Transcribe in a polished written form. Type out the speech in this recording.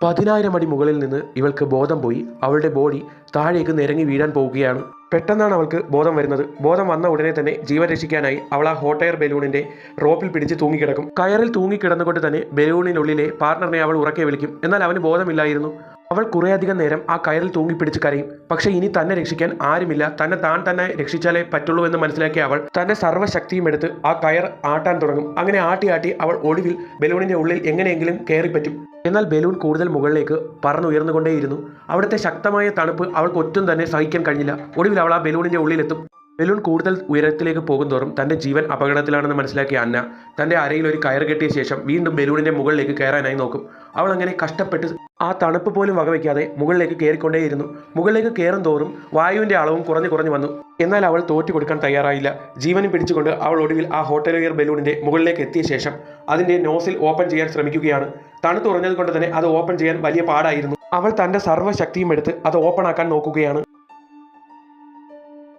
10,000 അടി മുകളിൽ നിന്ന് ഇവൾക്ക് ബോധം പോയി. അവളുടെ ബോഡി താഴേക്ക് നിരങ്ങി വീഴാൻ പോവുകയാണ്. പെട്ടെന്നാണ് അവൾക്ക് ബോധം വരുന്നത്. ബോധം വന്ന ഉടനെ തന്നെ ജീവൻ രക്ഷിക്കാനായി അവൾ ആ ഹോട്ട് എയർ ബലൂണിന്റെ റോപ്പിൽ പിടിച്ച് തൂങ്ങിക്കിടക്കും. കയറിൽ തൂങ്ങിക്കിടന്നുകൊണ്ട് തന്നെ ബലൂണിനുള്ളിലെ പാർട്ണറിനെ അവൾ ഉറക്കെ വിളിക്കും. എന്നാൽ അവന് ബോധമില്ലായിരുന്നു. അവൾ കുറേയധികം നേരം ആ കയറിൽ തൂങ്ങിപ്പിടിച്ച് കരയും. പക്ഷേ ഇനി തന്നെ രക്ഷിക്കാൻ ആരുമില്ല. താൻ തന്നെ രക്ഷിച്ചാലേ പറ്റുള്ളൂ എന്ന് മനസ്സിലാക്കിയ അവൾ തന്റെ സർവ്വശക്തിയും എടുത്ത് ആ കയർ ആട്ടാൻ തുടങ്ങും. അങ്ങനെ ആട്ടി അവൾ ഒടുവിൽ ബലൂണിന്റെ ഉള്ളിൽ എങ്ങനെയെങ്കിലും കയറിപ്പറ്റും. എന്നാൽ ബലൂൺ കൂടുതൽ മുകളിലേക്ക് പറന്നുയർന്നുകൊണ്ടേയിരുന്നു. അവിടുത്തെ ശക്തമായ തണുപ്പ് അവൾക്ക് ഒട്ടും തന്നെ സഹിക്കാൻ കഴിഞ്ഞില്ല. ഒടുവിൽ അവൾ ആ ബലൂണിന്റെ ഉള്ളിലെത്തും. ബലൂൺ കൂടുതൽ ഉയരത്തിലേക്ക് പോകുന്തോറും തന്റെ ജീവൻ അപകടത്തിലാണെന്ന് മനസ്സിലാക്കിയ അന്ന തന്റെ അരയിൽ ഒരു കയർ കെട്ടിയ ശേഷം വീണ്ടും ബലൂണിന്റെ മുകളിലേക്ക് കയറാനായി നോക്കും. അവൾ അങ്ങനെ കഷ്ടപ്പെട്ട് ആ തണുപ്പ് പോലും വകവയ്ക്കാതെ മുകളിലേക്ക് കയറിക്കൊണ്ടേയിരുന്നു. മുകളിലേക്ക് കയറും തോറും വായുവിന്റെ അളവും കുറഞ്ഞു വന്നു. എന്നാൽ അവൾ തോറ്റു കൊടുക്കാൻ തയ്യാറായില്ല. ജീവനും പിടിച്ചുകൊണ്ട് അവൾ ഒടുവിൽ ആ ഹോട്ട് എയർ ബലൂണിന്റെ മുകളിലേക്ക് എത്തിയ ശേഷം അതിന്റെ നോസിൽ ഓപ്പൺ ചെയ്യാൻ ശ്രമിക്കുകയാണ്. തണുത്തുറഞ്ഞത് കൊണ്ട് തന്നെ അത് ഓപ്പൺ ചെയ്യാൻ വലിയ പാടായിരുന്നു. അവൾ തന്റെ സർവ്വശക്തിയും എടുത്ത് അത് ഓപ്പൺ ആക്കാൻ നോക്കുകയാണ്.